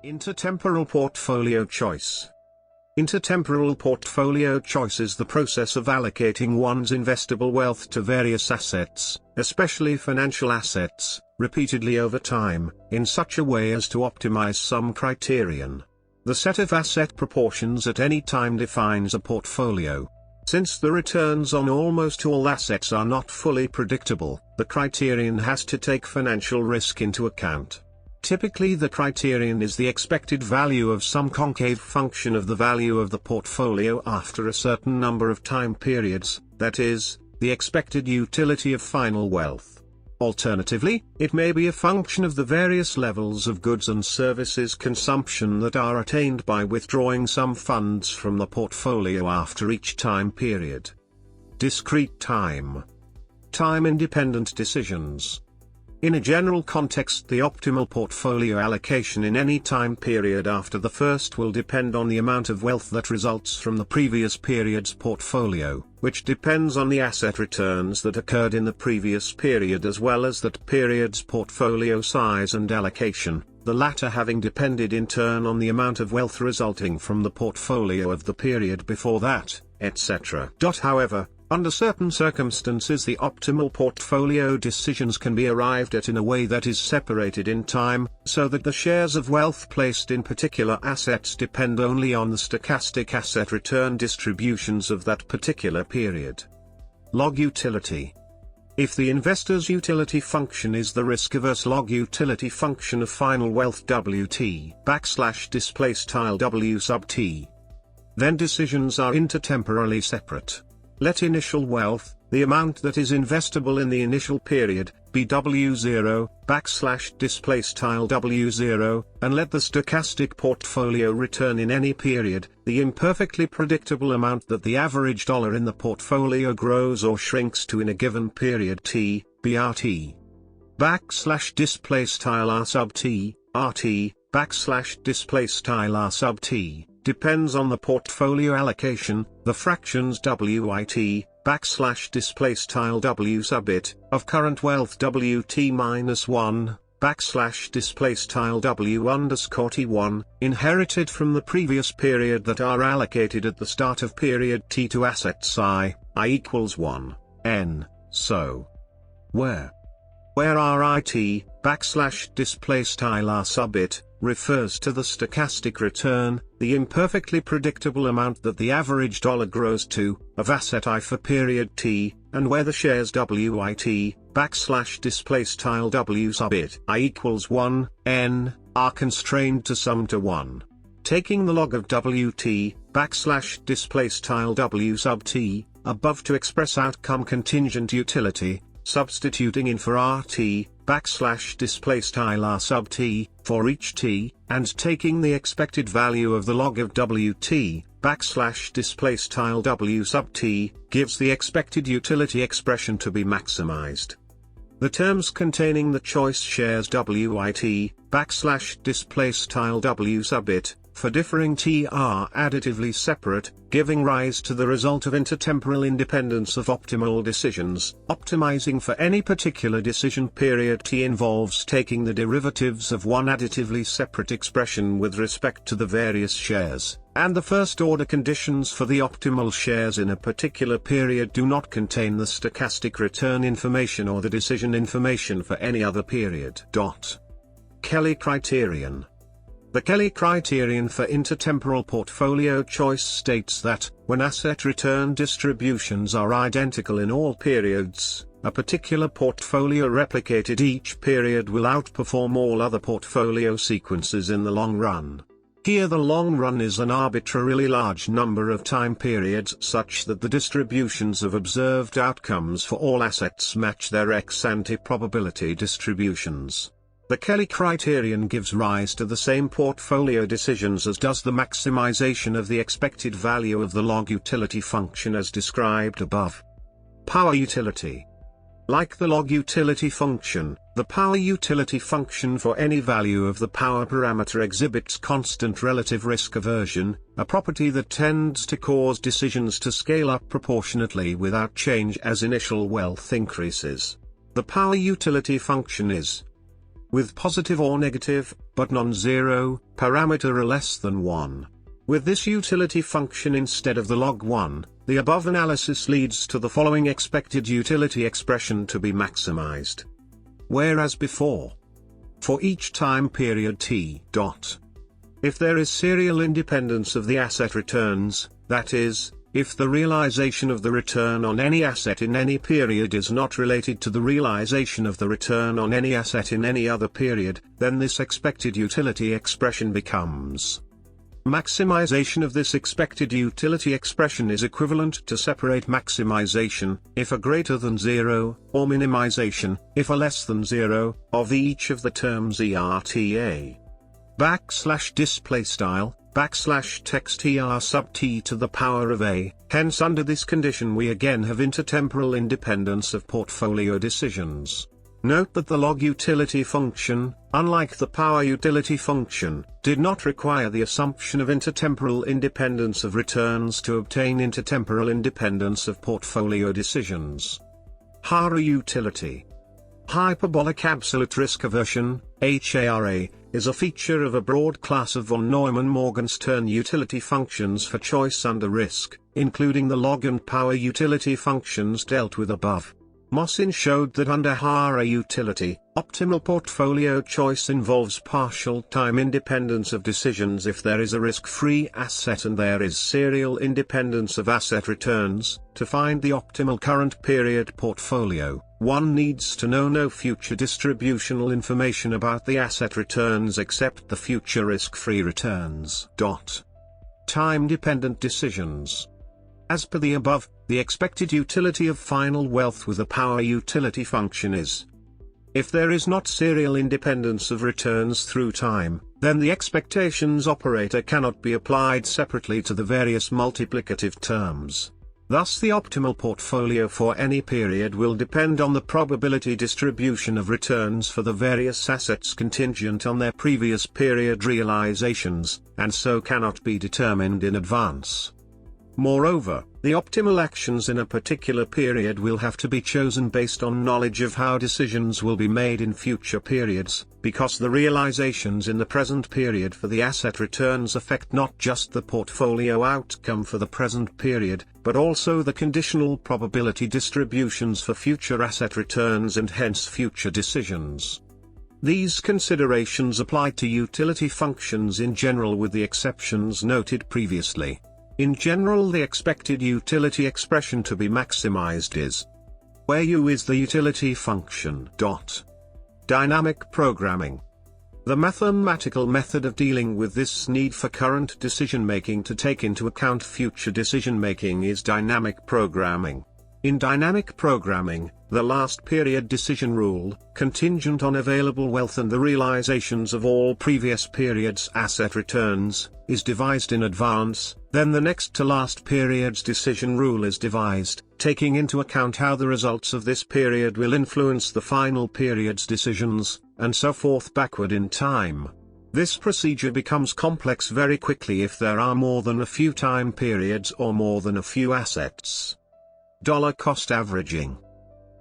Intertemporal portfolio choice. Intertemporal portfolio choice is the process of allocating one's investable wealth to various assets, especially financial assets, repeatedly over time, in such a way as to optimize some criterion. The set of asset proportions at any time defines a portfolio. Since the returns on almost all assets are not fully predictable, the criterion has to take financial risk into account. Typically the criterion is the expected value of some concave function of the value of the portfolio after a certain number of time periods, that is, the expected utility of final wealth. Alternatively, it may be a function of the various levels of goods and services consumption that are attained by withdrawing some funds from the portfolio after each time period. Discrete time. Time-independent decisions. In a general context, the optimal portfolio allocation in any time period after the first will depend on the amount of wealth that results from the previous period's portfolio, which depends on the asset returns that occurred in the previous period as well as that period's portfolio size and allocation, the latter having depended in turn on the amount of wealth resulting from the portfolio of the period before that, etc. However, under certain circumstances the optimal portfolio decisions can be arrived at in a way that is separated in time, so that the shares of wealth placed in particular assets depend only on the stochastic asset return distributions of that particular period. Log utility. If the investor's utility function is the risk-averse log utility function of final wealth Wt \W sub t, then decisions are intertemporally separate. Let initial wealth, the amount that is investable in the initial period, be W0 \W0, and let the stochastic portfolio return in any period, the imperfectly predictable amount that the average dollar in the portfolio grows or shrinks to in a given period T, be RT. R sub T, RT, R sub T. Depends on the portfolio allocation, the fractions WIT, \W sub it, of current wealth WT minus 1, \W T1, inherited from the previous period that are allocated at the start of period T to assets I equals 1, n, so. Where RIT, R sub it, refers to the stochastic return, the imperfectly predictable amount that the average dollar grows to, of asset I for period T, and where the shares WIT, \W sub it, I equals 1, n, are constrained to sum to 1. Taking the log of WT, \W sub t, above to express outcome contingent utility, substituting in for RT, \R sub t, for each t, and taking the expected value of the log of WT, \W sub t, gives the expected utility expression to be maximized. The terms containing the choice shares WIT, \W sub it, for differing t are additively separate, giving rise to the result of intertemporal independence of optimal decisions. Optimizing for any particular decision period T involves taking the derivatives of one additively separate expression with respect to the various shares, and the first-order conditions for the optimal shares in a particular period do not contain the stochastic return information or the decision information for any other period. Kelly criterion. The Kelly criterion for intertemporal portfolio choice states that, when asset return distributions are identical in all periods, a particular portfolio replicated each period will outperform all other portfolio sequences in the long run. Here the long run is an arbitrarily large number of time periods such that the distributions of observed outcomes for all assets match their ex-ante probability distributions. The Kelly criterion gives rise to the same portfolio decisions as does the maximization of the expected value of the log utility function as described above. Power utility. Like the log utility function, the power utility function for any value of the power parameter exhibits constant relative risk aversion, a property that tends to cause decisions to scale up proportionately without change as initial wealth increases. The power utility function is with positive or negative, but non-zero, parameter less than 1. With this utility function instead of the log1, the above analysis leads to the following expected utility expression to be maximized. Whereas before, for each time period t dot, if there is serial independence of the asset returns, that is, if the realization of the return on any asset in any period is not related to the realization of the return on any asset in any other period, then this expected utility expression becomes. Maximization of this expected utility expression is equivalent to separate maximization, if a greater than 0, or minimization, if a less than 0, of each of the terms ERTA. \displaystyle \text er sub t to the power of a, hence under this condition we again have intertemporal independence of portfolio decisions. Note that the log utility function, unlike the power utility function, did not require the assumption of intertemporal independence of returns to obtain intertemporal independence of portfolio decisions. HARA utility. Hyperbolic absolute risk aversion, HARA, is a feature of a broad class of von Neumann-Morgenstern utility functions for choice under risk, including the log and power utility functions dealt with above. Mosin showed that under HARA utility, optimal portfolio choice involves partial time independence of decisions if there is a risk-free asset and there is serial independence of asset returns. To find the optimal current period portfolio, one needs to know no future distributional information about the asset returns except the future risk-free returns. Time-dependent decisions. As per the above, the expected utility of final wealth with a power utility function is: if there is not serial independence of returns through time, then the expectations operator cannot be applied separately to the various multiplicative terms. Thus the optimal portfolio for any period will depend on the probability distribution of returns for the various assets contingent on their previous period realizations, and so cannot be determined in advance. Moreover, the optimal actions in a particular period will have to be chosen based on knowledge of how decisions will be made in future periods, because the realizations in the present period for the asset returns affect not just the portfolio outcome for the present period, but also the conditional probability distributions for future asset returns and hence future decisions. These considerations apply to utility functions in general with the exceptions noted previously. In general, the expected utility expression to be maximized is, where U is the utility function. Dynamic programming. The mathematical method of dealing with this need for current decision-making to take into account future decision-making is dynamic programming. In dynamic programming, the last period decision rule, contingent on available wealth and the realizations of all previous periods' asset returns, is devised in advance, then the next to last period's decision rule is devised, taking into account how the results of this period will influence the final period's decisions, and so forth backward in time. This procedure becomes complex very quickly if there are more than a few time periods or more than a few assets. Dollar cost averaging.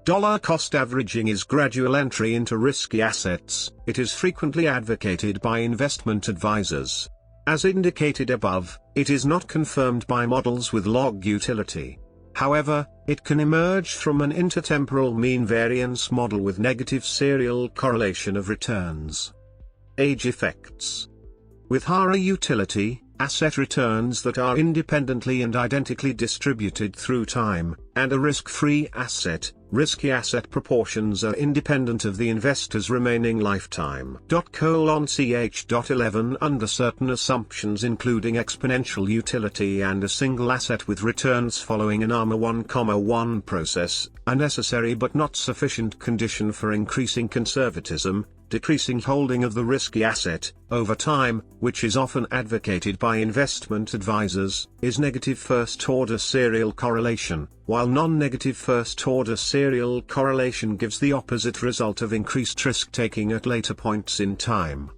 Dollar cost averaging is gradual entry into risky assets. It is frequently advocated by investment advisors. As indicated above, it is not confirmed by models with log utility. However, it can emerge from an intertemporal mean variance model with negative serial correlation of returns. Age effects. With HARA utility, asset returns that are independently and identically distributed through time, and a risk-free asset, risky asset proportions are independent of the investor's remaining lifetime. Ch.11 Under certain assumptions including exponential utility and a single asset with returns following an ARMA 1,1 process, a necessary but not sufficient condition for increasing conservatism, decreasing holding of the risky asset, over time, which is often advocated by investment advisors, is negative first-order serial correlation, while non-negative first-order serial correlation gives the opposite result of increased risk-taking at later points in time.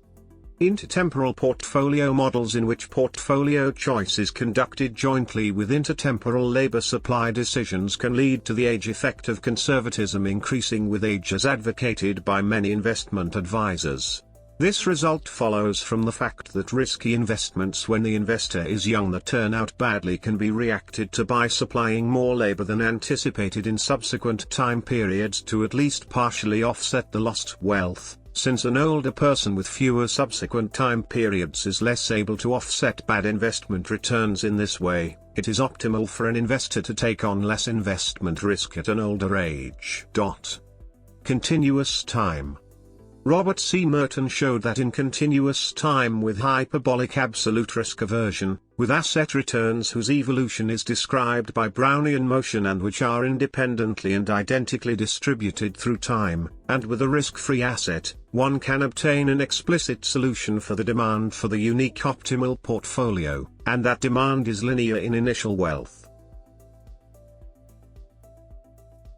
Intertemporal portfolio models, in which portfolio choice is conducted jointly with intertemporal labor supply decisions, can lead to the age effect of conservatism increasing with age, as advocated by many investment advisors. This result follows from the fact that risky investments when the investor is young that turn out badly can be reacted to by supplying more labor than anticipated in subsequent time periods to at least partially offset the lost wealth. Since an older person with fewer subsequent time periods is less able to offset bad investment returns in this way, it is optimal for an investor to take on less investment risk at an older age. Continuous time. Robert C. Merton showed that in continuous time with hyperbolic absolute risk aversion, with asset returns whose evolution is described by Brownian motion and which are independently and identically distributed through time, and with a risk-free asset, one can obtain an explicit solution for the demand for the unique optimal portfolio, and that demand is linear in initial wealth.